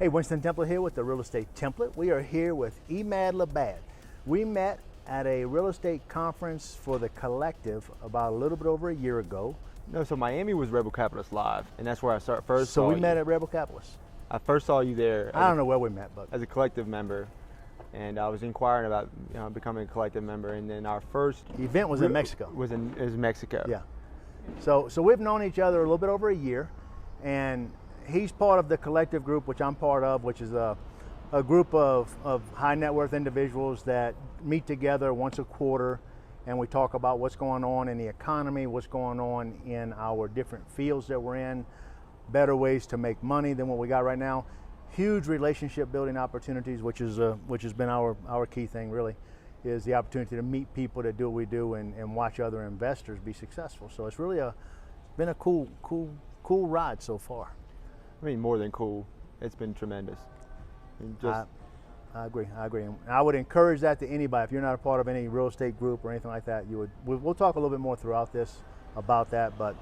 Hey, Winston Templet here with the Real Estate Template. We are here with Emad Lubbad. We met at a real estate conference for the collective about a little bit over a year ago. No, so Miami was Rebel Capitalist Live, and that's where I first So saw we you. met at Rebel Capitalist. I first saw you there I don't know where we met, but as a collective member, and I was inquiring about becoming a collective member, and then our first the event was in Mexico. was Mexico. Yeah. So we've known each other a little bit over a year, and he's part of the collective group, which I'm part of, which is a group of high net worth individuals that meet together once a quarter, and we talk about what's going on in the economy, what's going on in our different fields that we're in, better ways to make money than what we got right now, huge relationship building opportunities, which has been our key thing really, is the opportunity to meet people that do what we do and watch other investors be successful. So it's really been a cool ride so far. I mean, more than cool. It's been tremendous. I agree. And I would encourage that to anybody. If you're not a part of any real estate group or anything like that, we'll talk a little bit more throughout this about that. But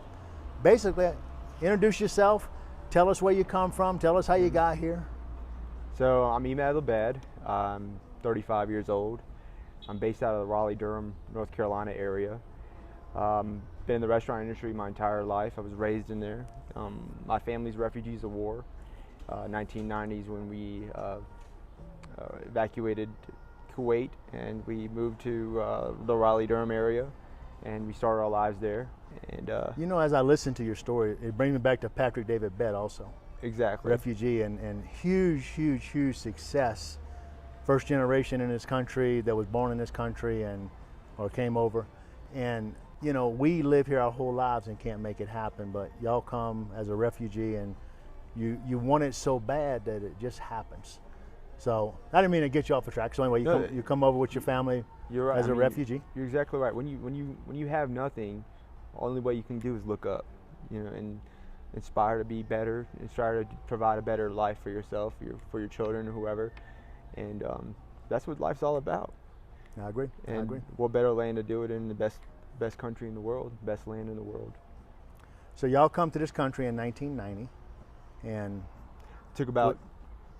basically, introduce yourself. Tell us where you come from. Tell us how you got here. So I'm Emad Lubbad. I'm 35 years old. I'm based out of the Raleigh, Durham, North Carolina area. Been in the restaurant industry my entire life. I was raised in there. My family's refugees of war. 1990s when we evacuated Kuwait, and we moved to the Raleigh, Durham area, and we started our lives there. And as I listen to your story, it brings me back to Patrick David Bett also. Exactly. Refugee and huge success. First generation in this country that was born in this country or came over. And we live here our whole lives and can't make it happen, but y'all come as a refugee and you want it so bad that it just happens. So I didn't mean to get you off the track. So anyway, you come over with your family. You're right. As a refugee. You're exactly right. When you have nothing, the only way you can do is look up, and inspire to be better, and try to provide a better life for yourself, for your children, or whoever. And that's what life's all about. I agree. And what better land to do it in? The best country in the world, best land in the world. So y'all come to this country in 1990, and took about.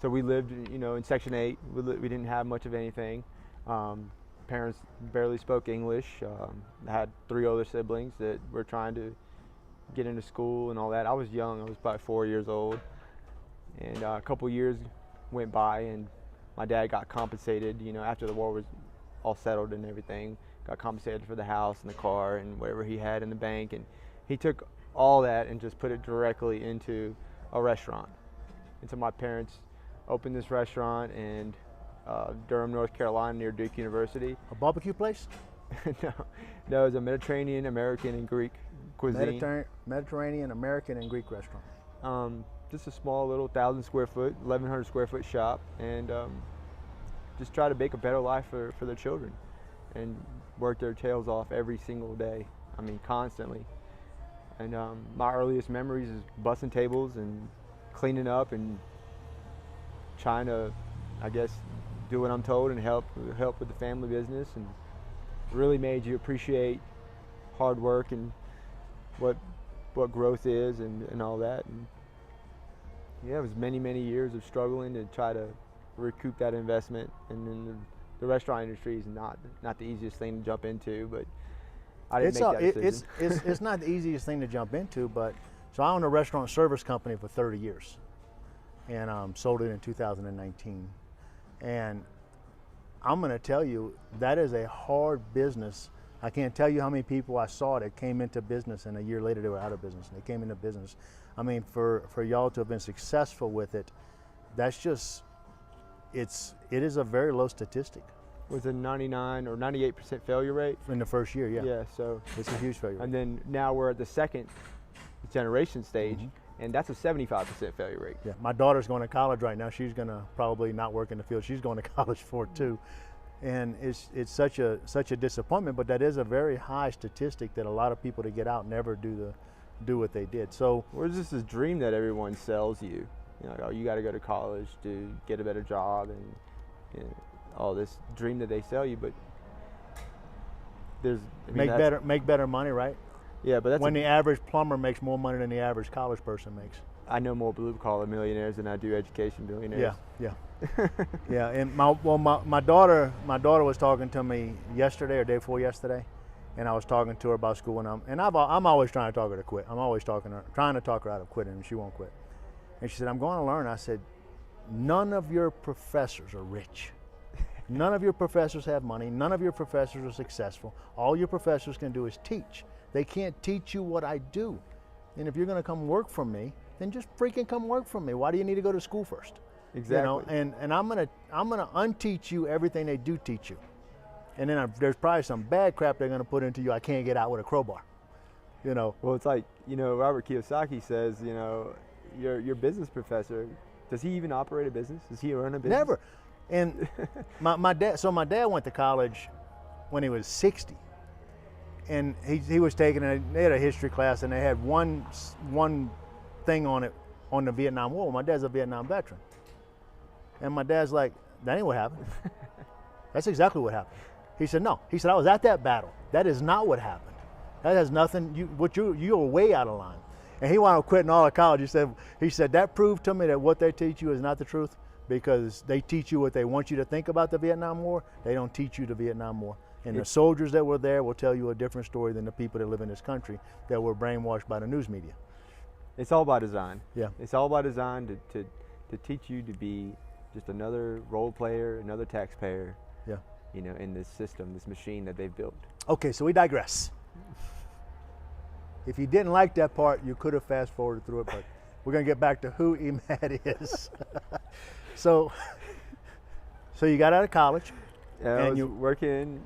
So we lived, in Section 8. We didn't have much of anything. Parents barely spoke English. I had 3 older siblings that were trying to get into school and all that. I was young. I was about 4 years old. And a couple years went by, and my dad got compensated, after the war was all settled and everything, got compensated for the house and the car and whatever he had in the bank. And he took all that and just put it directly into a restaurant. And so my parents opened this restaurant in Durham, North Carolina, near Duke University. A barbecue place? No, it was a Mediterranean, American, and Greek cuisine. Mediterranean, American, and Greek restaurant. Just a small little 1,000 square foot, 1,100 square foot shop, and just try to make a better life for their children, and work their tails off every single day. I mean, constantly. And my earliest memories is bussing tables and cleaning up and trying to, I guess, do what I'm told and help with the family business, and really made you appreciate hard work and what growth is and all that. And yeah, it was many years of struggling to try to recoup that investment. And then the restaurant industry is not the easiest thing to jump into, but I didn't make that decision. It's not the easiest thing to jump into, but so I owned a restaurant service company for 30 years. And sold it in 2019. And I'm going to tell you, that is a hard business. I can't tell you how many people I saw that came into business and a year later they were out of business, and they came into business. I mean, for y'all to have been successful with it, that's just, it is a very low statistic. It was a 99 or 98% failure rate. In the first year, yeah. Yeah, so. It's a huge failure rate. And then now we're at the second generation stage. Mm-hmm. And that's a 75% failure rate. Yeah, my daughter's going to college right now. She's going to probably not work in the field. She's going to college for it too. And it's such a disappointment, but that is a very high statistic that a lot of people that get out never do what they did. So there's just this dream that everyone sells you. Oh, you got to go to college to get a better job, and all this dream that they sell you. But make better money, right? Yeah, but that's when the average plumber makes more money than the average college person makes. I know more blue collar millionaires than I do education billionaires. Yeah, yeah, yeah. And my daughter was talking to me yesterday or day before yesterday, and I was talking to her about school, and I'm always trying to talk her to quit. I'm always trying to talk her out of quitting, and she won't quit. And she said, "I'm going to learn." I said, "None of your professors are rich. None of your professors have money. None of your professors are successful. All your professors can do is teach. They can't teach you what I do. And if you're going to come work for me, then just freaking come work for me. Why do you need to go to school first?" Exactly. You know, and I'm gonna unteach you everything they do teach you, and then there's probably some bad crap they're gonna put into you I can't get out with a crowbar. You know. Well, it's like, you know, Robert Kiyosaki says, you know, your business professor, does he even operate a business? Does he run a business? Never. And my dad went to college when he was 60, and he was taking they had a history class, and they had one thing on it on the Vietnam War. My dad's a Vietnam veteran, and my dad's like, "That ain't what happened." That's exactly what happened. He said, "No." He said, "I was at that battle. That is not what happened. That has nothing. You were way out of line." And he wound up quitting all of college. He said that proved to me that what they teach you is not the truth, because they teach you what they want you to think about the Vietnam War. They don't teach you the Vietnam War. And the soldiers that were there will tell you a different story than the people that live in this country that were brainwashed by the news media. It's all by design. Yeah. It's all by design to teach you to be just another role player, another taxpayer. Yeah. You know, in this system, this machine that they've built. Okay, so we digress. If you didn't like that part, you could have fast forwarded through it, but we're going to get back to who Emad is. So you got out of college. I was working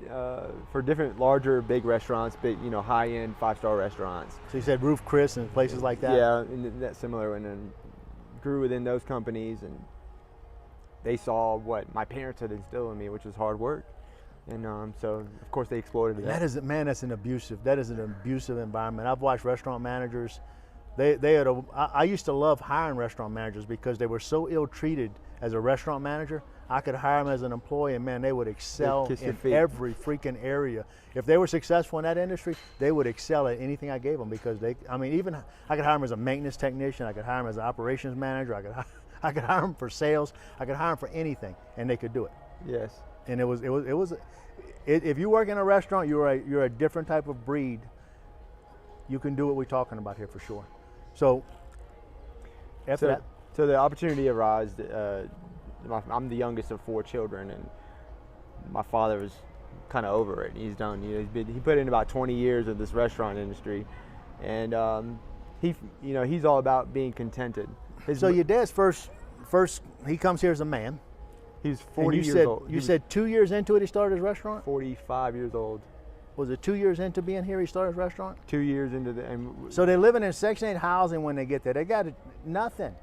for different larger, big restaurants, big, you know, high-end 5-star restaurants. So you said Roof Chris and places like that? Yeah, and that's similar, and then grew within those companies, and they saw what my parents had instilled in me, which was hard work. And so, of course, they exploited that. That's an abusive environment. I've watched restaurant managers. I used to love hiring restaurant managers because they were so ill-treated as a restaurant manager. I could hire them as an employee, and man, they would excel in every freaking area. If they were successful in that industry, they would excel at anything I gave them, because even I could hire them as a maintenance technician. I could hire them as an operations manager. I could hire them for sales. I could hire them for anything, and they could do it. Yes. And if you work in a restaurant, you're a different type of breed. You can do what we're talking about here for sure. So after that, so the opportunity arose. I'm the youngest of 4 children, and my father was kind of over it. He's done. You know, he put in about 20 years of this restaurant industry, and he's all about being contented. So your dad's first he comes here as a man. He's 40 years old. You said 2 years into it he started his restaurant? 45 years old. Was it 2 years into being here he started his restaurant? 2 years into so they're living in Section 8 housing when they get there. They got nothing.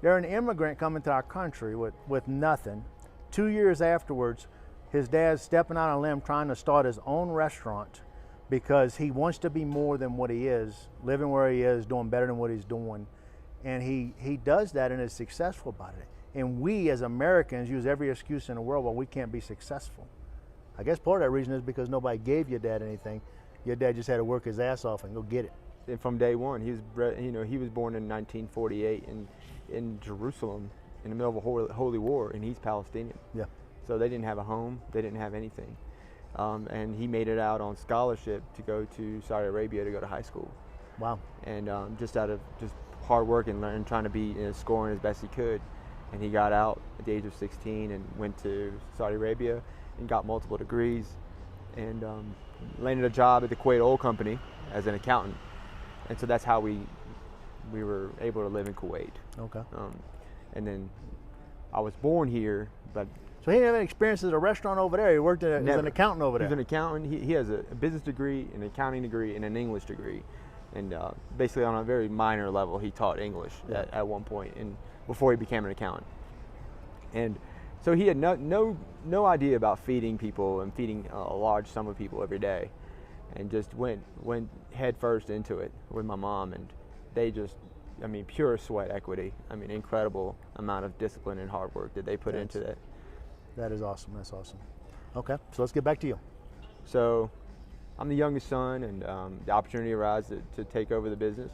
They're an immigrant coming to our country with nothing. 2 years afterwards, his dad's stepping out on a limb trying to start his own restaurant because he wants to be more than what he is, living where he is, doing better than what he's doing. And he does that and is successful about it. And we as Americans use every excuse in the world why we can't be successful. I guess part of that reason is because nobody gave your dad anything. Your dad just had to work his ass off and go get it. And from day one, he was born in 1948 in Jerusalem in the middle of a holy war, and he's Palestinian. Yeah. So they didn't have a home, they didn't have anything. And he made it out on scholarship to go to Saudi Arabia to go to high school. Wow. And just out of just hard work and trying to be scoring as best he could. And he got out at the age of 16 and went to Saudi Arabia and got multiple degrees, and landed a job at the Kuwait Oil Company as an accountant. And so that's how we were able to live in Kuwait. Okay. And then I was born here, but so he didn't have any experience as a restaurant over there. He worked as an accountant over there. He's an accountant. He has a business degree, an accounting degree, and an English degree. And basically on a very minor level, he taught English at one point, and before he became an accountant. And so he had no idea about feeding people and feeding a large sum of people every day, and just went head first into it with my mom. And they just, pure sweat equity. Incredible amount of discipline and hard work that they put into that. That is awesome. That's awesome. Okay, so let's get back to you. So I'm the youngest son, and the opportunity arose to take over the business.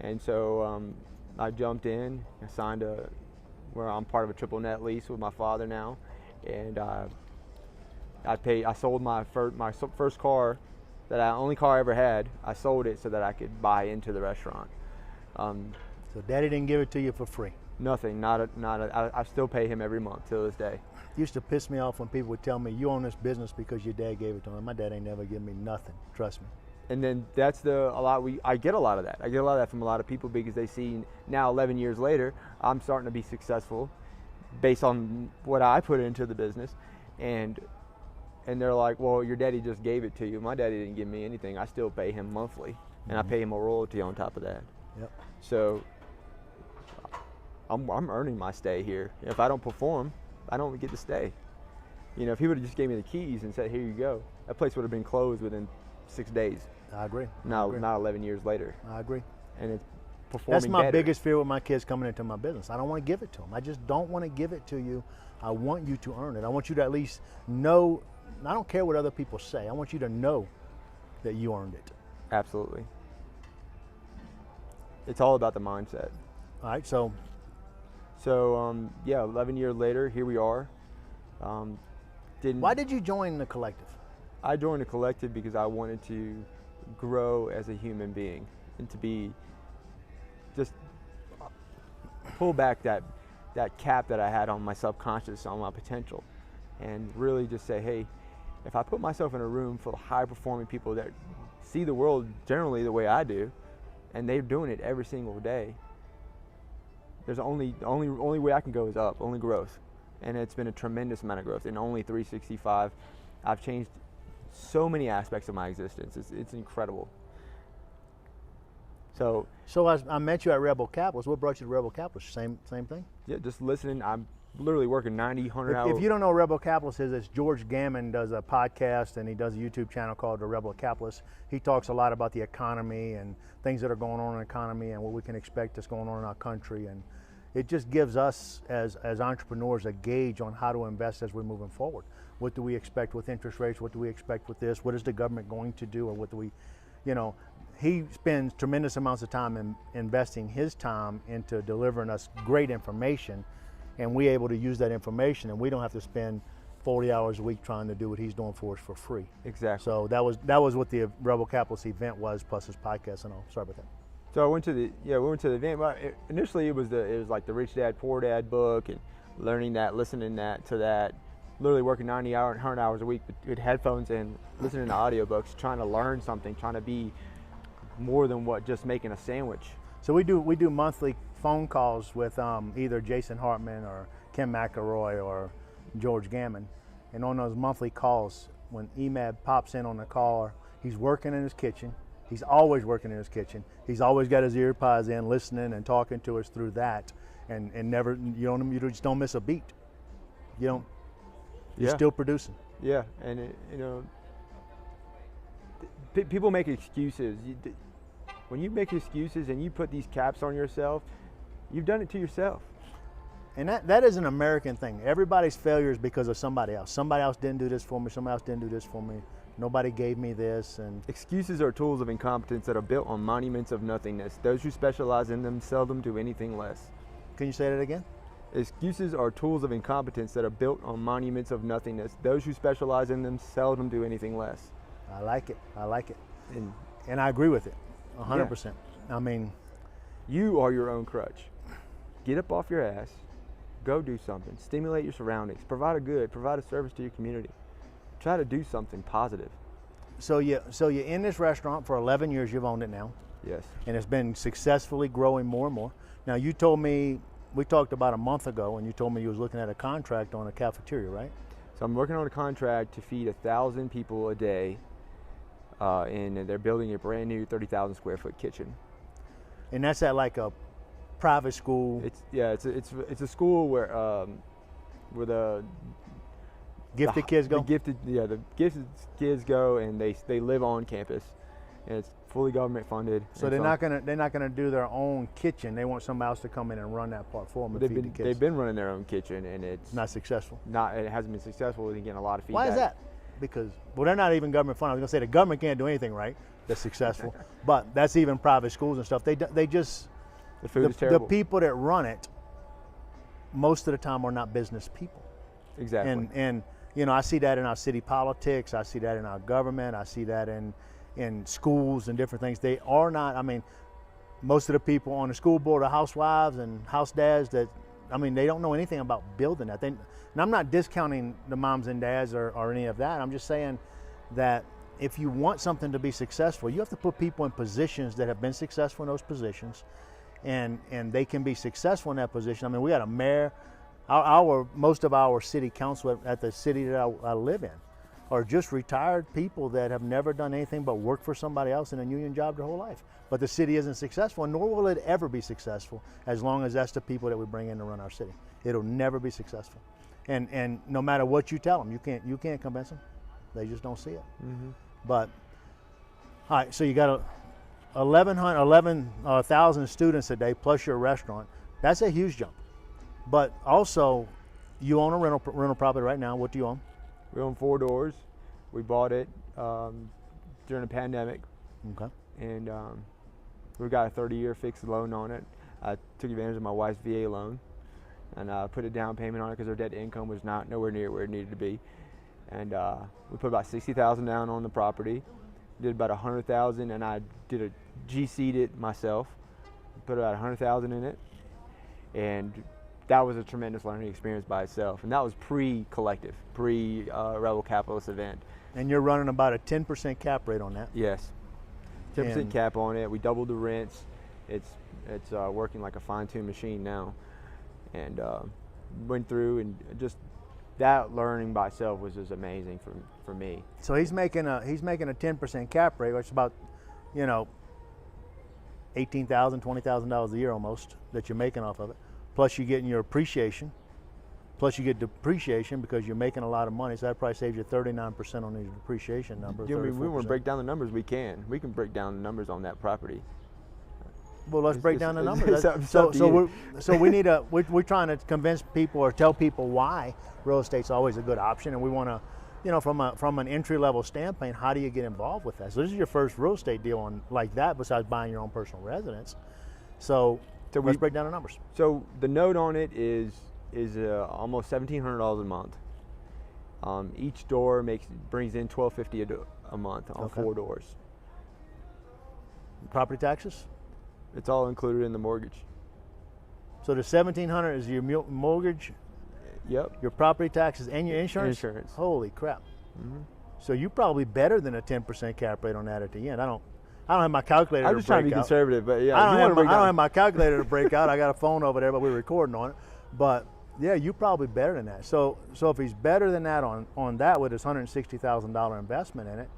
And so I jumped in. I signed where I'm part of a triple net lease with my father now, and I sold my first car, only car I ever had. I sold it so that I could buy into the restaurant. So Daddy didn't give it to you for free? Nothing. I still pay him every month till this day. It used to piss me off when people would tell me, you own this business because your dad gave it to him. My dad ain't never given me nothing, trust me. And then I get a lot of that. I get a lot of that from a lot of people because they see now 11 years later, I'm starting to be successful based on what I put into the business. And they're like, well, your daddy just gave it to you. My daddy didn't give me anything. I still pay him monthly, and I pay him a royalty on top of that. Yep. So I'm earning my stay here. If I don't perform, I don't get to stay. You know, if he would have just gave me the keys and said, here you go, that place would have been closed within 6 days. I agree. Not 11 years later. I agree. And it's performing That's my better. biggest fear with my kids coming into my business. I don't want to give it to them. I just don't want to give it to you. I want you to earn it. I want you to at least know. I don't care what other people say. I want you to know that you earned it. Absolutely. It's all about the mindset. All right, so yeah, 11 years later, here we are. Why did you join the collective? I joined the collective because I wanted to grow as a human being and to just pull back that cap that I had on my subconscious, on my potential, and really just say, hey, if I put myself in a room full of high-performing people that see the world generally the way I do, and they're doing it every single day, there's only way I can go is up, only growth. And it's been a tremendous amount of growth. In only 365, I've changed so many aspects of my existence. It's incredible. So I met you at Rebel Capitalist. What brought you to Rebel Capitalist? Same thing? yeah, just listening. I'm literally working 90, 100 hours. If you don't know what Rebel Capitalist is, it's George Gammon does a podcast, and he does a YouTube channel called The Rebel Capitalist. He talks a lot about the economy and things that are going on in the economy and what we can expect that's going on in our country. And it just gives us as entrepreneurs a gauge on how to invest as we're moving forward. What do we expect with interest rates? What do we expect with this? What is the government going to do? Or what do we, he spends tremendous amounts of time in investing his time into delivering us great information, and we're able to use that information, and we don't have to spend 40 hours a week trying to do what he's doing for us for free. Exactly. So that was what the Rebel Capitalist event was, plus his podcast and all. Sorry about that. So we went to the event. Well, initially it was like the Rich Dad Poor Dad book, and learning that, listening to that, literally working 90 hours, 100 hours a week with headphones and listening to audiobooks, trying to learn something, trying to be more than what just making a sandwich. So we do monthly phone calls with either Jason Hartman or Ken McElroy or George Gammon, and on those monthly calls, when Emad pops in on the call, he's working in his kitchen. He's always working in his kitchen. He's always got his ear pods in, listening and talking to us through that, and never you just don't miss a beat. You're still producing. Yeah, and people make excuses. When you make excuses and you put these caps on yourself, you've done it to yourself. And that is an American thing. Everybody's failure is because of somebody else. Somebody else didn't do this for me. Somebody else didn't do this for me. Nobody gave me this. And excuses are tools of incompetence that are built on monuments of nothingness. Those who specialize in them seldom do anything less. Can you say that again? Excuses are tools of incompetence that are built on monuments of nothingness. Those who specialize in them seldom do anything less. I like it. And I agree with it, 100%. Yeah. I mean, you are your own crutch. Get up off your ass, go do something, stimulate your surroundings, provide a service to your community. Try to do something positive. So you're in this restaurant for 11 years. You've owned it now. Yes. And it's been successfully growing more and more. Now, you told me, we talked about a month ago, and you told me you was looking at a contract on a cafeteria, right? So I'm working on a contract to feed 1,000 people a day, and they're building a brand new 30,000 square foot kitchen. And that's at like a private school? It's a school where the gifted kids go? The gifted kids go, and they live on campus, and it's fully government funded. So they're not gonna do their own kitchen. They want somebody else to come in and run that part for them and feed the kids. They've been running their own kitchen, and it's not successful. It hasn't been successful. They're getting a lot of feedback. Why is that? because, well, they're not even government funded. I was going to say the government can't do anything right that's successful, but that's even private schools and stuff. They just, The food is terrible. the people that run it, most of the time are not business people. Exactly. And you know, I see that in our city politics. I see that in our government. I see that in schools and different things. They are not, I mean, most of the people on the school board are housewives and house dads that, I mean, they don't know anything about building that. And I'm not discounting the moms and dads or any of that. I'm just saying that if you want something to be successful, you have to put people in positions that have been successful in those positions, and they can be successful in that position. I mean, we got a mayor. Most of our city council at the city that I live in are just retired people that have never done anything but work for somebody else in a union job their whole life. But the city isn't successful, and nor will it ever be successful as long as that's the people that we bring in to run our city. It'll never be successful. And no matter what you tell them, you can't convince them. They just don't see it. Mm-hmm. But, all right, so you got 11,000 students a day plus your restaurant. That's a huge jump. But also, you own a rental property right now. What do you own? We own 4 doors. We bought it during the pandemic. Okay. And we got a 30-year fixed loan on it. I took advantage of my wife's VA loan, and put a down payment on it because our debt to income was nowhere near where it needed to be. And we put about $60,000 down on the property. Did about $100,000, and I GC'd it myself. Put about $100,000 in it, and that was a tremendous learning experience by itself. And that was pre-collective, pre-Rebel Capitalist event. And you're running about a 10% cap rate on that. Yes, 10% cap on it. We doubled the rents. It's working like a fine-tuned machine now. And went through, and just that learning by itself was just amazing for me. So he's making a 10% cap rate, which is about, you know, $18,000, $20,000 a year almost that you're making off of it. Plus you're getting your appreciation. Plus you get depreciation because you're making a lot of money. So that probably saves you 39% on the depreciation number. Yeah, we want to break down the numbers. We can break down the numbers on that property. Well, let's break down the numbers. We're trying to convince people or tell people why real estate's always a good option, and we want to, you know, from an entry level standpoint, how do you get involved with that? So this is your first real estate deal like that, besides buying your own personal residence. So let's break down the numbers. So the note on it is almost $1,700 a month. Each door brings in $1,250 a month on 4 doors. Property taxes? It's all included in the mortgage. So the $1,700 is your mortgage, yep, your property taxes, and your insurance? Insurance. Holy crap. Mm-hmm. So you're probably better than a 10% cap rate on that at the end. I don't have my calculator to break out. I'm just trying to be conservative, but yeah. I don't have my calculator to break out. I got a phone over there, but we're recording on it. But yeah, you're probably better than that. So if he's better than that on that with his $160,000 investment in it,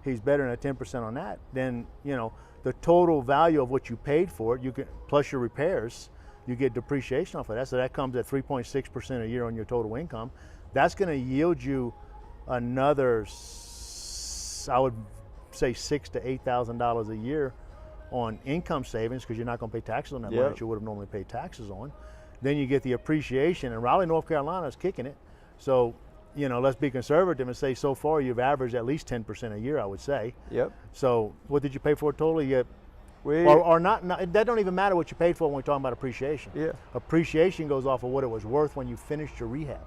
he's better than a 10% on that, then, you know, the total value of what you paid for it, you get plus your repairs, you get depreciation off of that. So that comes at 3.6% a year on your total income. That's going to yield you another, I would say, $6,000 to $8,000 a year on income savings, because you're not going to pay taxes on that money that you would have normally paid taxes on. Then you get the appreciation, and Raleigh, North Carolina is kicking it. So, you know, let's be conservative and say so far you've averaged at least 10% a year, I would say. Yep. So what did you pay for it totally? Or not, that don't even matter what you paid for when we're talking about appreciation. Yeah. Appreciation goes off of what it was worth when you finished your rehab.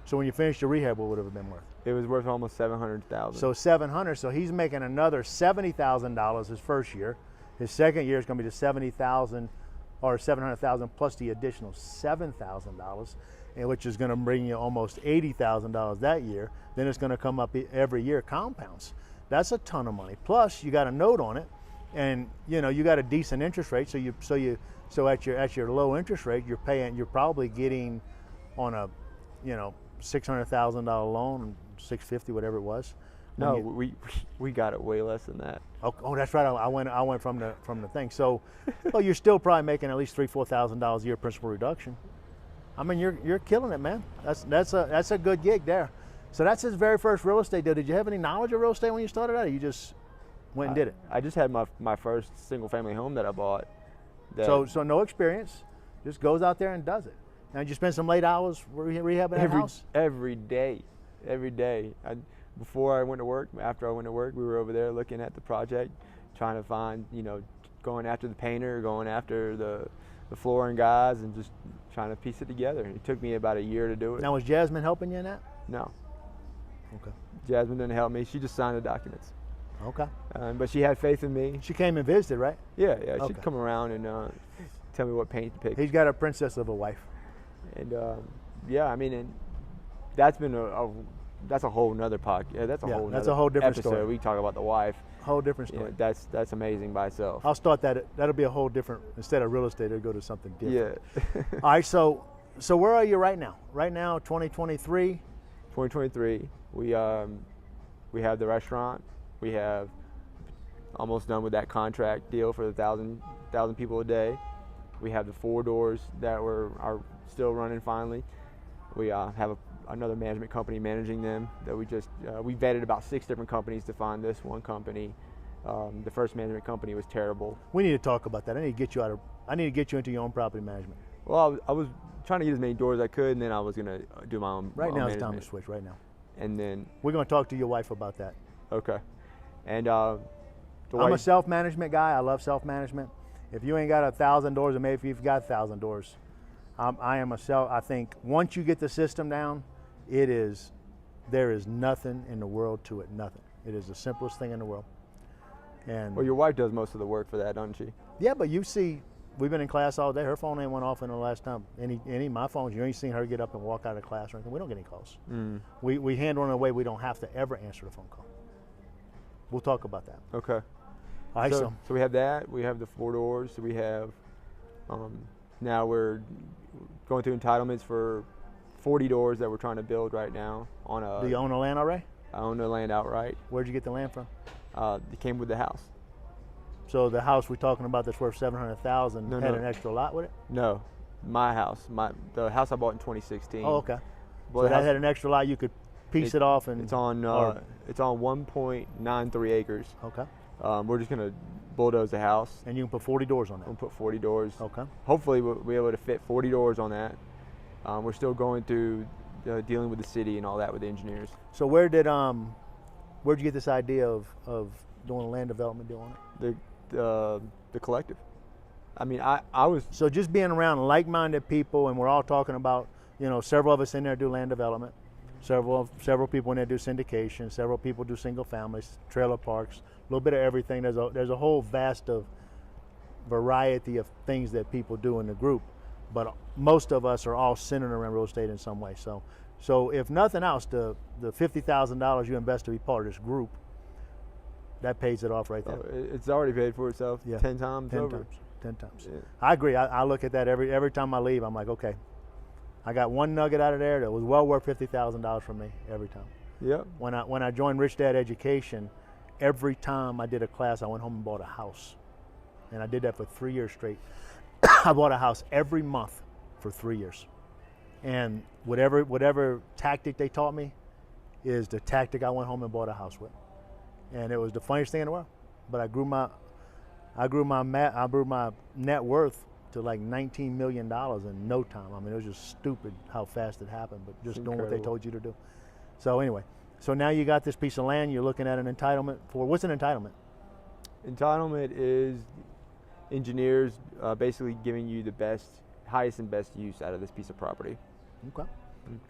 So when you finished your rehab, what would it have been worth? It was worth almost $700,000. So $700,000. So he's making another $70,000 his first year. His second year is going to be the $70,000 or $700,000 plus the additional $7,000, which is going to bring you almost $80,000 that year. Then it's going to come up every year, compounds. That's a ton of money. Plus you got a note on it, and you know you got a decent interest rate. So at your low interest rate, you're probably getting on a, you know, $600,000 loan, $650,000, whatever it was. No, we got it way less than that. Oh, that's right. I went from the thing. So, well, you're still probably making at least $3,000-$4,000 a year principal reduction. I mean, you're killing it, man. That's a good gig there. So that's his very first real estate deal. Did you have any knowledge of real estate when you started out, or you just went and did it? I just had my first single family home that I bought. So no experience, just goes out there and does it. Now, did you spend some late hours rehabbing that house? Every day. before I went to work, after I went to work, we were over there looking at the project, trying to find, going after the painter, going after the flooring guys, and just trying to piece it together. It took me about a year to do it. Now, was Jasmine helping you in that? No. Okay. Jasmine didn't help me. She just signed the documents. Okay. But she had faith in me. She came and visited, right? Yeah. Okay. She'd come around and tell me what paint to pick. He's got a princess of a wife. And and that's been that's a whole nother podcast. That's a whole different episode. Story. We talk about the wife. Whole different story. That's amazing by itself. I'll start that. That'll be a whole different. Instead of real estate, it'll go to something different. Yeah. All right. So where are you right now? Right now, 2023. 2023. We have the restaurant. We have almost done with that contract deal for the 1,000 people a day. We have the 4 doors that are still running finally. We have another management company managing them that we vetted about 6 different companies to find this one company. The first management company was terrible. We need to talk about that. I need to get you into your own property management. Well, I was trying to get as many doors as I could, and then I was going to do my own. Right now, management. it's time to switch. Right now. And then we're going to talk to your wife about that. Okay. And I'm a self-management guy. I love self-management. If you ain't got 1,000 doors, or maybe if you've got 1,000 doors, I think once you get the system down, there is nothing in the world to it. Nothing. It is the simplest thing in the world. And well, your wife does most of the work for that, doesn't she? Yeah, but you see, we've been in class all day. Her phone ain't went off in the last time. Any of my phones, you ain't seen her get up and walk out of class or anything. We don't get any calls. We handle it in a way we don't have to ever answer the phone call. We'll talk about that. Okay. All right, so we have that. We have the 4 doors. We have now we're going through entitlements for 40 doors that we're trying to build right now. Do you own the land already? I own the land outright. Where'd you get the land from? It came with the house. So the house we're talking about that's worth $700,000 had an extra lot with it? No, my house. The house I bought in 2016. Oh, okay. Well, so that had an extra lot. You could piece it off, and it's on 1.93 acres. Okay. We're just gonna bulldoze the house. And you can put 40 doors on that. We'll put 40 doors. Okay. Hopefully we'll be able to fit 40 doors on that. We're still going through dealing with the city and all that with the engineers. So where'd you get this idea of doing a land development deal on it? The collective. I mean, I was. So just being around like-minded people, and we're all talking about, several of us in there do land development, several people in there do syndication, several people do single families, trailer parks, a little bit of everything. There's a whole vast of variety of things that people do in the group, but most of us are all centered around real estate in some way. So if nothing else, the $50,000 you invest to be part of this group, that pays it off right there. It's already paid for itself. Yeah. 10 times 10 over. times. 10 times. Yeah. I agree. I look at that every time I leave. I'm like, okay, I got one nugget out of there that was well worth $50,000 for me every time. Yep. When I joined Rich Dad Education, every time I did a class, I went home and bought a house, and I did that for 3 years straight. I bought a house every month for 3 years, and whatever tactic they taught me is the tactic I went home and bought a house with. And it was the funniest thing in the world. But I grew my net worth to like $19 million in no time. I mean, it was just stupid how fast it happened, but just doing what they told you to do. So anyway, so now you got this piece of land, you're looking at an entitlement for, what's an entitlement? Entitlement is engineers basically giving you the highest and best use out of this piece of property. Okay.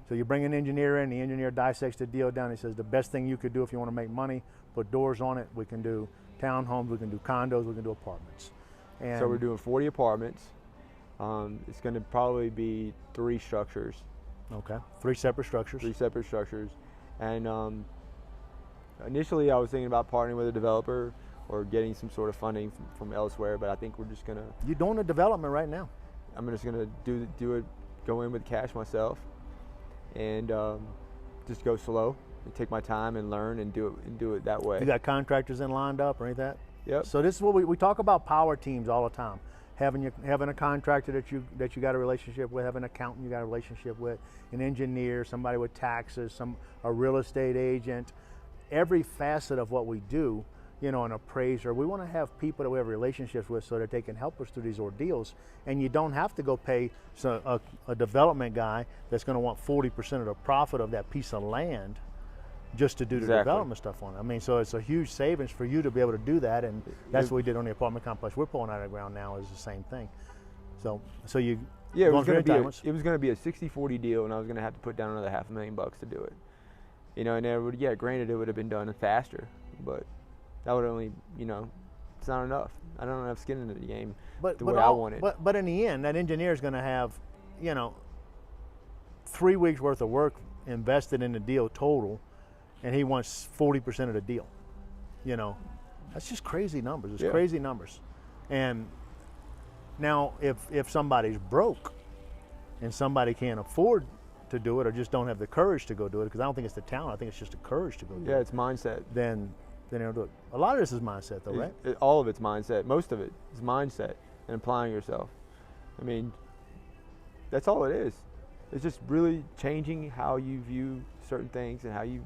So you bring an engineer in, the engineer dissects the deal down, he says the best thing you could do if you want to make money, put doors on it. We can do townhomes, we can do condos, we can do apartments. And so we're doing 40 apartments. It's going to probably be 3 structures. Okay, 3 separate structures. 3 separate structures. And initially I was thinking about partnering with a developer or getting some sort of funding from elsewhere, but I think we're just going to... You're doing the development right now. I'm just going to do it, go in with cash myself, and just go slow and take my time and learn and do it that way. You got contractors in lined up or anything like that? Yep. So this is what we talk about power teams all the time. Having a contractor that you got a relationship with, having an accountant you got a relationship with, an engineer, somebody with taxes, a real estate agent. Every facet of what we do, an appraiser, we want to have people that we have relationships with so that they can help us through these ordeals. And you don't have to go pay a development guy that's going to want 40% of the profit of that piece of land. just to do the Exactly. development stuff on it. I mean, so it's a huge savings for you to be able to do that, and that's what we did on the apartment complex we're pulling out of the ground now is the same thing. So you Yeah, it going was through going entitlements. to be a 60-40 deal, and I was going to have to put down another $500,000 to do it. You know, and it would, yeah, granted it would have been done faster, but that would only, you know, it's not enough. I don't have enough skin in the game the way I want it. But in the end, that engineer is going to have, you know, 3 weeks worth of work invested in the deal total, and he wants 40% of the deal. You know, that's just crazy numbers. It's crazy numbers. And now, if somebody's broke and somebody can't afford to do it or just don't have the courage to go do it, because I don't think it's the talent, I think it's just the courage to go do it. Yeah, it's mindset. Then they'll do it. A lot of this is mindset, though, right? All of it's mindset. Most of it is mindset and applying yourself. I mean, that's all it is. It's just really changing how you view certain things and how you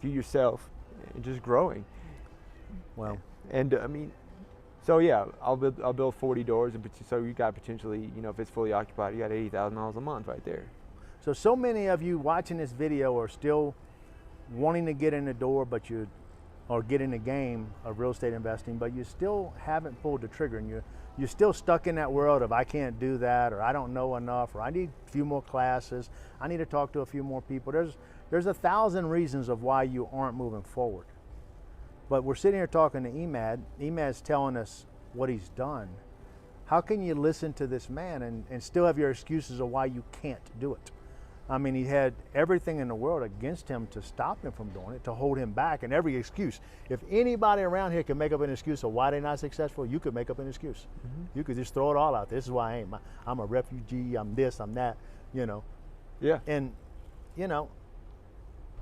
view yourself and just growing. Well, and I mean, so yeah, I'll build 40 doors, and so you got potentially, you know, if it's fully occupied, you got $80,000 a month right there. So many of you watching this video are still wanting to get in the door, or get in the game of real estate investing, but you still haven't pulled the trigger, and you're still stuck in that world of I can't do that, or I don't know enough, or I need a few more classes, I need to talk to a few more people. There's 1,000 reasons of why you aren't moving forward. But we're sitting here talking to Emad. Emad's telling us what he's done. How can you listen to this man and still have your excuses of why you can't do it? I mean, he had everything in the world against him to stop him from doing it, to hold him back, and every excuse. If anybody around here can make up an excuse of why they're not successful, you could make up an excuse. Mm-hmm. You could just throw it all out there. This is why I ain't. I'm a refugee, I'm this, I'm that, you know. Yeah. And, you know,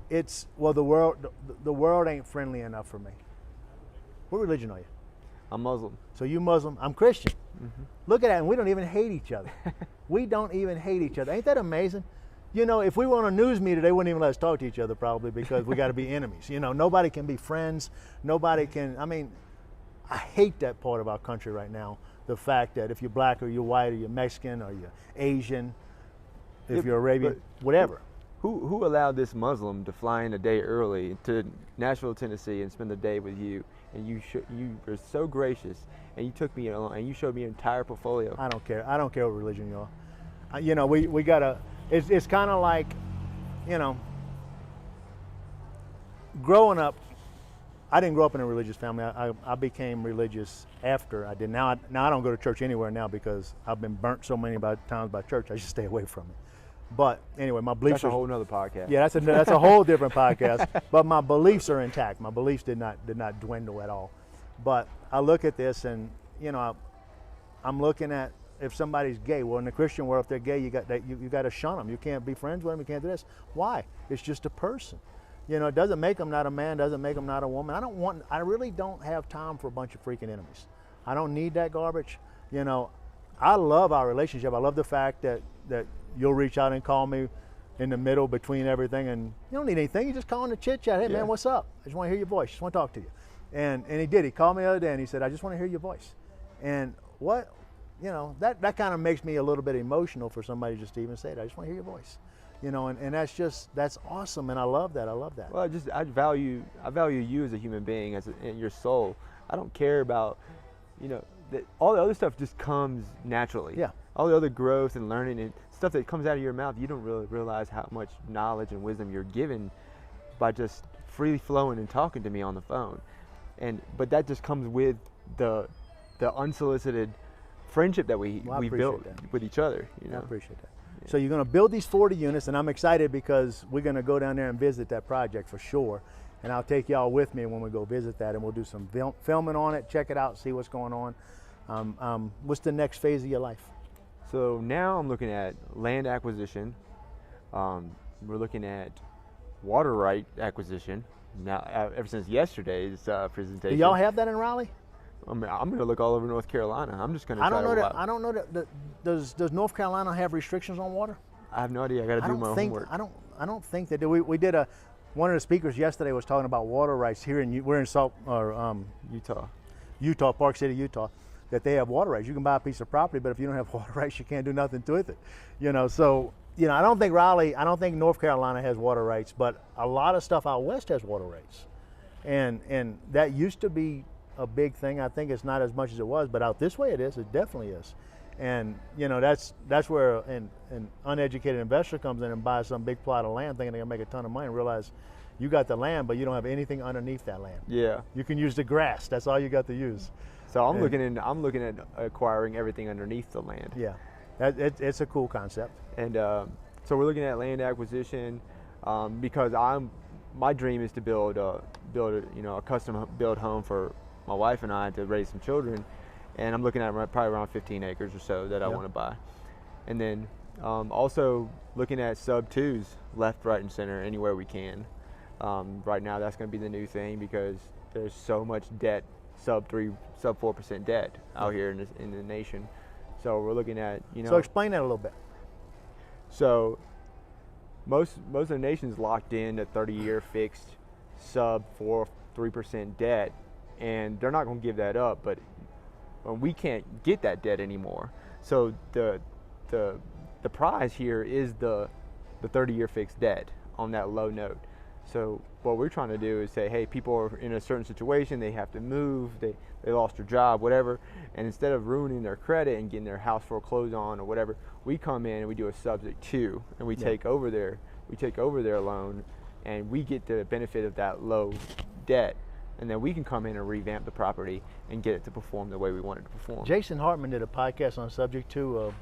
it's, well, the world ain't friendly enough for me. What religion are you? I'm Muslim. So you Muslim, I'm Christian. Mm-hmm. Look at that, and we don't even hate each other. We don't even hate each other. Ain't that amazing? You know, if we were on a news media, they wouldn't even let us talk to each other probably, because we got to be enemies. You know, nobody can be friends. Nobody can, I mean, I hate that part of our country right now. The fact that if you're black or you're white or you're Mexican or you're Asian, if you're Arabian, whatever. Who allowed this Muslim to fly in a day early to Nashville, Tennessee, and spend the day with you? And you were so gracious, and you took me along, and you showed me your entire portfolio. I don't care. I don't care what religion you are. You know, we gotta. It's kind of like, you know, growing up. I didn't grow up in a religious family. I became religious after I did. Now I don't go to church anywhere now because I've been burnt so many times by church. I just stay away from it. But anyway, my beliefs. That's a whole nother podcast. Yeah, that's a whole different podcast. But my beliefs are intact. My beliefs did not dwindle at all. But I look at this, and you know, I'm looking at if somebody's gay. Well, in the Christian world, if they're gay, you got to shun them. You can't be friends with them. You can't do this. Why? It's just a person. You know, it doesn't make them not a man. Doesn't make them not a woman. I really don't have time for a bunch of freaking enemies. I don't need that garbage. You know, I love our relationship. I love the fact that you'll reach out and call me in the middle between everything, and you don't need anything. You just call in to chit chat. Hey man, what's up? I just want to hear your voice. Just want to talk to you. And he did. He called me the other day and he said, I just want to hear your voice. And what, you know, that kind of makes me a little bit emotional for somebody just to even say that. I just want to hear your voice. You know, and that's awesome, and I love that. Well, I value you as a human being, and your soul. I don't care about, you know, all the other stuff just comes naturally. Yeah. All the other growth and learning and stuff that comes out of your mouth, you don't really realize how much knowledge and wisdom you're given by just freely flowing and talking to me on the phone. But that just comes with the unsolicited friendship that we built with each other. You know? I appreciate that. Yeah. So you're going to build these 40 units, and I'm excited because we're going to go down there and visit that project for sure. And I'll take y'all with me when we go visit that, and we'll do some filming on it, check it out, see what's going on. What's the next phase of your life? So now I'm looking at land acquisition. We're looking at water right acquisition. Now, ever since yesterday's presentation. Do y'all have that in Raleigh? I'm going to look all over North Carolina. I'm just going to. I don't know that. Does North Carolina have restrictions on water? I have no idea. I got to do my homework. I don't think that. We did one of the speakers yesterday was talking about water rights here we're in Utah, Park City, Utah. That they have water rights. You can buy a piece of property, but if you don't have water rights, you can't do nothing with it. You know, so I don't think North Carolina has water rights, but a lot of stuff out west has water rights. And that used to be a big thing. I think it's not as much as it was, but out this way it is. It definitely is. And that's where an uneducated investor comes in and buys some big plot of land thinking they're gonna make a ton of money and realize you got the land, but you don't have anything underneath that land. Yeah. You can use the grass. That's all you got to use. So I'm looking at acquiring everything underneath the land. Yeah, it's a cool concept. And so we're looking at land acquisition because my dream is to build a custom built home for my wife and I to raise some children, and I'm looking at probably around 15 acres or so that I want to buy, and then also looking at sub 2s left, right, and center anywhere we can. Right now, that's going to be the new thing because there's so much debt, sub 4% debt out here in the nation. So we're looking at So explain that a little bit. So most of the nation's locked in a 30-year fixed sub 3% debt, and they're not going to give that up. But we can't get that debt anymore. So the prize here is the 30-year fixed debt on that low note. So what we're trying to do is say, hey, people are in a certain situation, they have to move, they lost their job, whatever, and instead of ruining their credit and getting their house foreclosed on or whatever, we come in and we do a subject to, and we take over their loan, and we get the benefit of that low debt, and then we can come in and revamp the property and get it to perform the way we want it to perform. Jason Hartman did a podcast on subject to a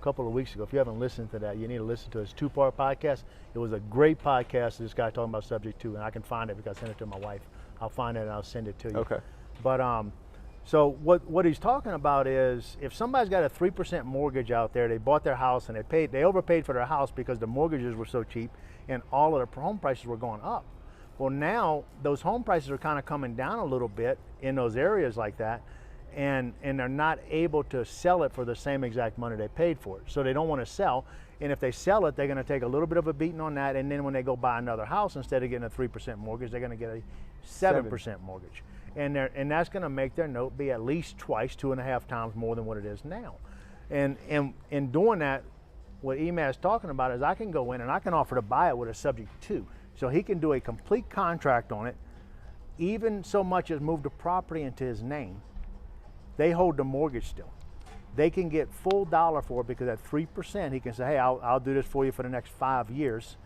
couple of weeks ago. If you haven't listened to that, you need to listen to it. It's a 2-part podcast. It was a great podcast. This guy talking about subject to, and I can find it because I sent it to my wife. I'll find it and I'll send it to you. Okay. But so what he's talking about is if somebody's got a 3% mortgage out there, they bought their house and they overpaid for their house because the mortgages were so cheap and all of the home prices were going up. Well, now those home prices are kind of coming down a little bit in those areas like that, and they're not able to sell it for the same exact money they paid for it. So they don't want to sell, and if they sell it, they're going to take a little bit of a beating on that, and then when they go buy another house, instead of getting a 3% mortgage, they're going to get a 7% mortgage. And that's going to make their note be at least twice, 2.5 times more than what it is now. And in doing that, what Emad's talking about is I can go in and I can offer to buy it with a subject to. So he can do a complete contract on it, even so much as move the property into his name. They hold the mortgage still. They can get full dollar for it because at 3%, he can say, hey, I'll do this for you for the next 5 years,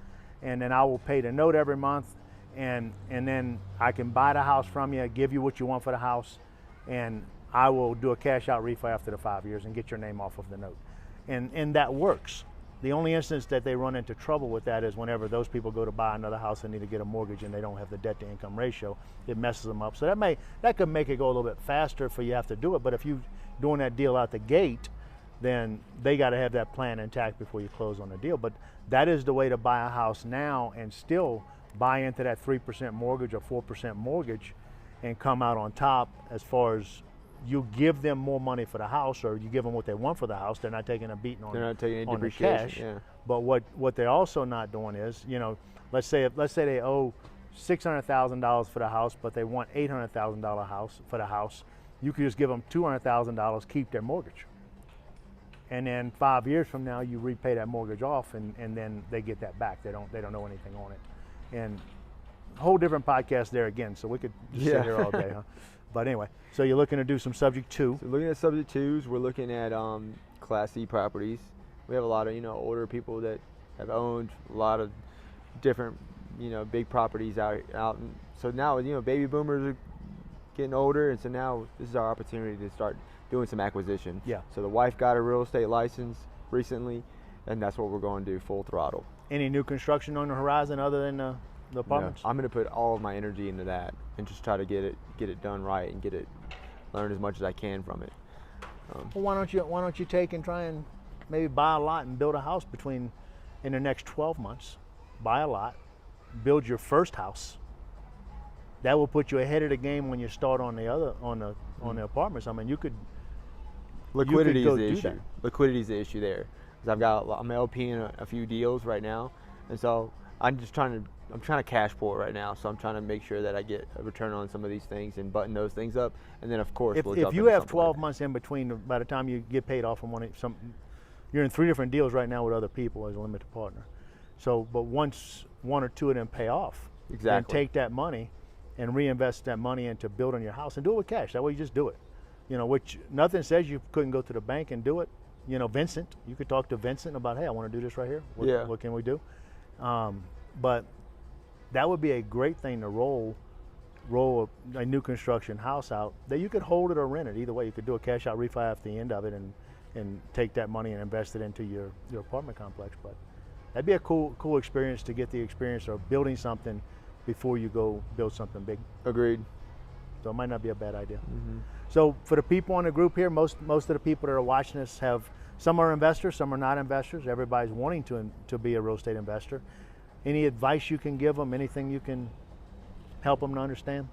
and then I will pay the note every month, and then I can buy the house from you, give you what you want for the house, and I will do a cash out refi after the 5 years and get your name off of the note. And that works. The only instance that they run into trouble with that is whenever those people go to buy another house and need to get a mortgage and they don't have the debt to income ratio, it messes them up. So that could make it go a little bit faster for you have to do it. But if you're doing that deal out the gate, then they got to have that plan intact before you close on the deal. But that is the way to buy a house now and still buy into that 3% mortgage or 4% mortgage and come out on top as far as you give them more money for the house, or you give them what they want for the house. They're not taking a beating on, they're not taking any on the depreciation, cash. yeah. But what they're also not doing is, let's say they owe $600,000 for the house, but they want $800,000 house for the house. You could just give them $200,000, keep their mortgage, and then 5 years from now you repay that mortgage off, and then they get that back. They don't know anything on it, and a whole different podcast there again. So we could just sit here all day, huh? But anyway, so you're looking to do some subject to. So looking at subject twos, we're looking at Class C properties. We have a lot of older people that have owned a lot of different big properties out. And so now baby boomers are getting older, and so now this is our opportunity to start doing some acquisition. Yeah. So the wife got a real estate license recently, and that's what we're going to do, full throttle. Any new construction on the horizon other than the apartments? No, I'm going to put all of my energy into that and just try to get it done right and learn as much as I can from it. Well, why don't you take and try and maybe buy a lot and build a house in the next 12 months? Buy a lot, build your first house. That will put you ahead of the game when you start on the apartments. I mean, you could. Liquidity is the do issue. that. Liquidity is the issue there. Because I'm LP in a few deals right now, and so I'm trying to cash pour right now. So I'm trying to make sure that I get a return on some of these things and button those things up, and then of course If you have 12 months in between, by the time you get paid off from you're in 3 different deals right now with other people as a limited partner. So, but once 1 or 2 of them pay off, Exactly. then take that money and reinvest that money into building your house and do it with cash. That way you just do it. You know, which nothing says you couldn't go to the bank and do it. You know, Vincent, you could talk to Vincent about, hey, I want to do this right here. What can we do? But that would be a great thing to roll a new construction house out that you could hold it or rent it. Either way, you could do a cash out refi at the end of it and take that money and invest it into your apartment complex. But that'd be a cool experience to get the experience of building something before you go build something big. Agreed. So it might not be a bad idea. Mm-hmm. So for the people in the group here, most of the people that are watching us some are investors, some are not investors. Everybody's wanting to be a real estate investor. Any advice you can give them? Anything you can help them to understand?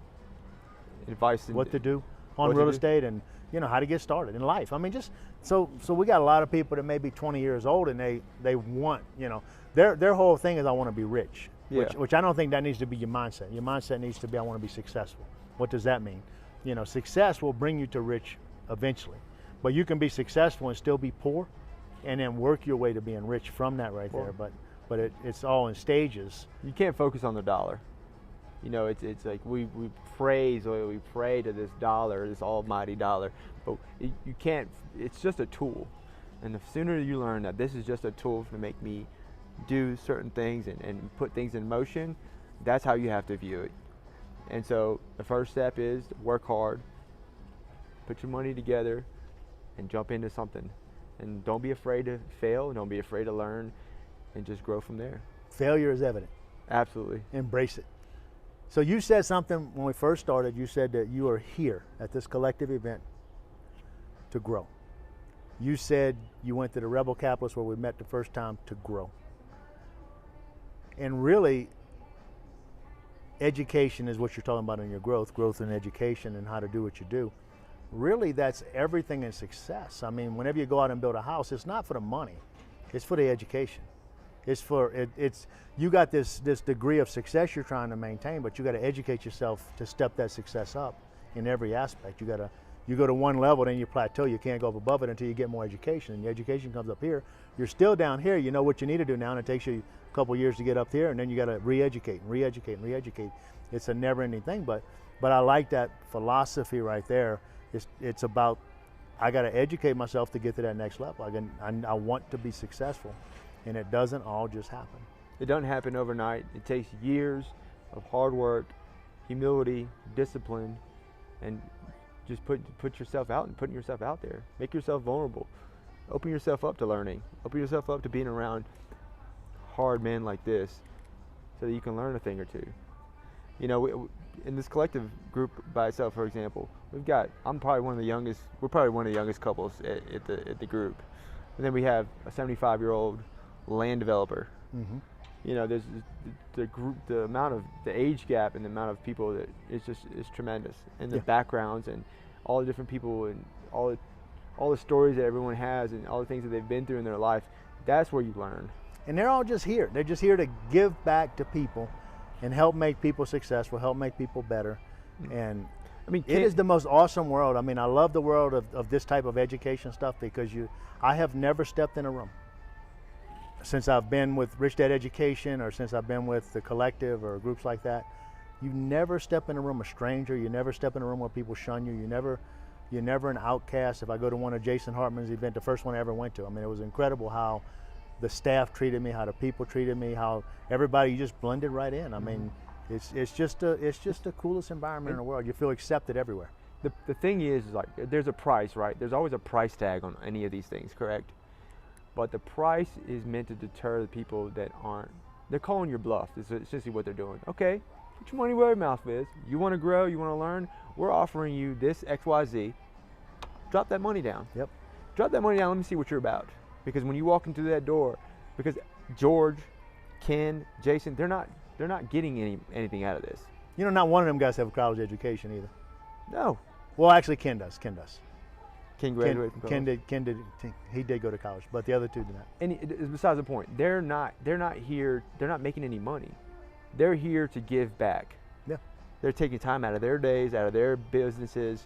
Advice what to do on real estate, and you know how to get started in life. I mean, just so we got a lot of people that may be 20 years old and they want, you know, their whole thing is I want to be rich. Yeah. Which I don't think that needs to be your mindset. Your mindset needs to be I want to be successful. What does that mean? You know, success will bring you to rich eventually, but you can be successful and still be poor, and then work your way to being rich from that right there. But it's all in stages. You can't focus on the dollar. You know, it's like we pray to this dollar, this almighty dollar, but you can't. It's just a tool, and the sooner you learn that this is just a tool to make me do certain things and put things in motion, that's how you have to view it. And so the first step is work hard, put your money together, and jump into something. And don't be afraid to fail, don't be afraid to learn, and just grow from there. Failure is evident. Absolutely. Embrace it. So you said something when we first started. You said that you are here at this collective event to grow. You said you went to the Rebel Capitalist where we met the first time to grow. And really, education is what you're talking about in your growth in education and how to do what you do. Really, that's everything in success. I mean, whenever you go out and build a house, it's not for the money, it's for the education. It's for it's you got this degree of success you're trying to maintain, but you got to educate yourself to step that success up in every aspect. You go to one level, then you plateau. You can't go up above it until you get more education. And the education comes up here. You're still down here. You know what you need to do now, and it takes you a couple years to get up here, and then you got to re-educate and re-educate and re-educate. It's a never-ending thing. But I like that philosophy right there. It's about I got to educate myself to get to that next level. I want to be successful, and it doesn't all just happen. It doesn't happen overnight. It takes years of hard work, humility, discipline, and just put yourself out and putting yourself out there. Make yourself vulnerable. Open yourself up to learning. Open yourself up to being around hard men like this so that you can learn a thing or two. You know, in this collective group by itself, for example, I'm probably one of the youngest, we're probably one of the youngest couples at the group. And then we have a 75-year-old land developer. Mm-hmm. You know, there's the amount of the age gap and the amount of people that is tremendous, and the backgrounds and all the different people and all the stories that everyone has and all the things that they've been through in their life. That's where you learn. And they're all just here. They're just here to give back to people and help make people successful, help make people better. And I mean, it is the most awesome world. I mean, I love the world of this type of education stuff because I have never stepped in a room since I've been with Rich Dad Education or since I've been with the collective or groups like that. You never step in a room a stranger. You never step in a room where people shun you. You're never an outcast. If I go to one of Jason Hartman's event, the first one I ever went to, I mean, it was incredible how the staff treated me, how the people treated me, how everybody just blended right in. I mean, it's just the coolest environment in the world. You feel accepted everywhere. The thing is like there's a price, right? There's always a price tag on any of these things, correct? But the price is meant to deter the people that aren't. They're calling your bluff. It's essentially what they're doing. Okay, put your money where your mouth is. You want to grow, you want to learn. We're offering you this XYZ. Drop that money down. Yep. Drop that money down. Let me see what you're about. Because when you walk into that door, because George, Ken, Jason, they're not getting anything out of this. You know, not one of them guys have a college education either. No. Well, actually, Ken does. Ken graduated from college. He did go to college, but the other two did not. And besides the point, they're not here. They're not making any money. They're here to give back. Yeah. They're taking time out of their days, out of their businesses,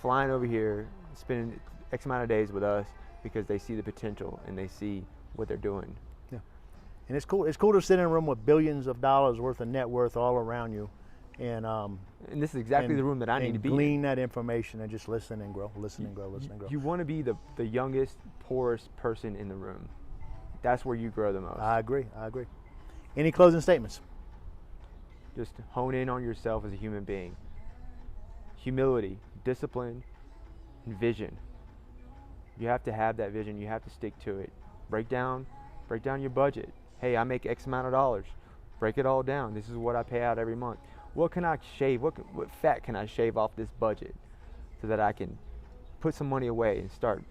flying over here, spending X amount of days with us because they see the potential and they see what they're doing. Yeah. And it's cool. It's cool to sit in a room with billions of dollars worth of net worth all around you, and this is exactly the room that I need to be in. Glean that information and just listen and grow, listen and grow, listen and grow. You want to be the youngest, poorest person in the room. That's where you grow the most. I agree. I agree. Any closing statements? Just hone in on yourself as a human being. Humility, discipline, and vision. You have to have that vision. You have to stick to it. Break down your budget. Hey, I make X amount of dollars. Break it all down. This is what I pay out every month. What can I shave? What fat can I shave off this budget so that I can put some money away and start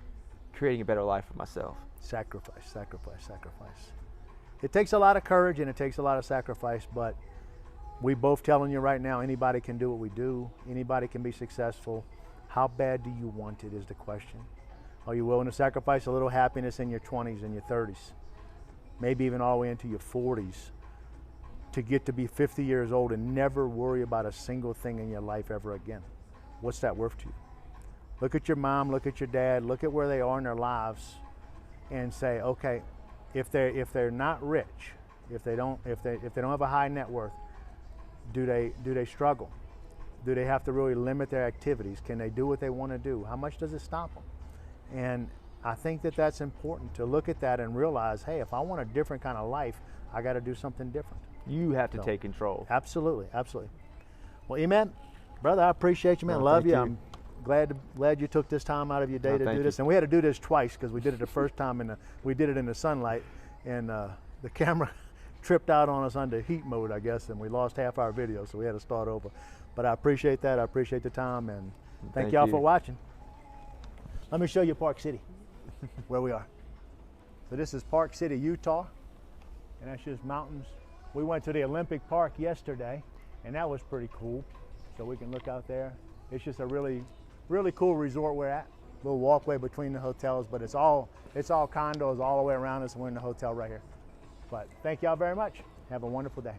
creating a better life for myself? Sacrifice, sacrifice, sacrifice. It takes a lot of courage and it takes a lot of sacrifice, but we both telling you right now, anybody can do what we do. Anybody can be successful. How bad do you want it is the question. Are you willing to sacrifice a little happiness in your 20s and your 30s? Maybe even all the way into your 40s to get to be 50 years old and never worry about a single thing in your life ever again? What's that worth to you? Look at your mom, look at your dad, look at where they are in their lives and say, okay, if they're not rich, if they don't have a high net worth, do they struggle? Do they have to really limit their activities? Can they do what they want to do? How much does it stop them? And I think that that's important to look at that and realize, hey, if I want a different kind of life, I got to do something different. You have to take control. Absolutely, absolutely. Well, Emad, brother, I appreciate you, man. Love you. I'm glad you took this time out of your day to do this. And we had to do this twice because we did it the first time we did it in the sunlight, and the camera tripped out on us under heat mode, I guess, and we lost half our video, so we had to start over. But I appreciate that. I appreciate the time, and thank y'all for watching. Let me show you Park City, where we are. So this is Park City, Utah, and that's just mountains. We went to the Olympic Park yesterday, and that was pretty cool. So we can look out there. It's just a really, really cool resort we're at. Little walkway between the hotels, but it's all condos all the way around us, and we're in the hotel right here. But thank y'all very much. Have a wonderful day.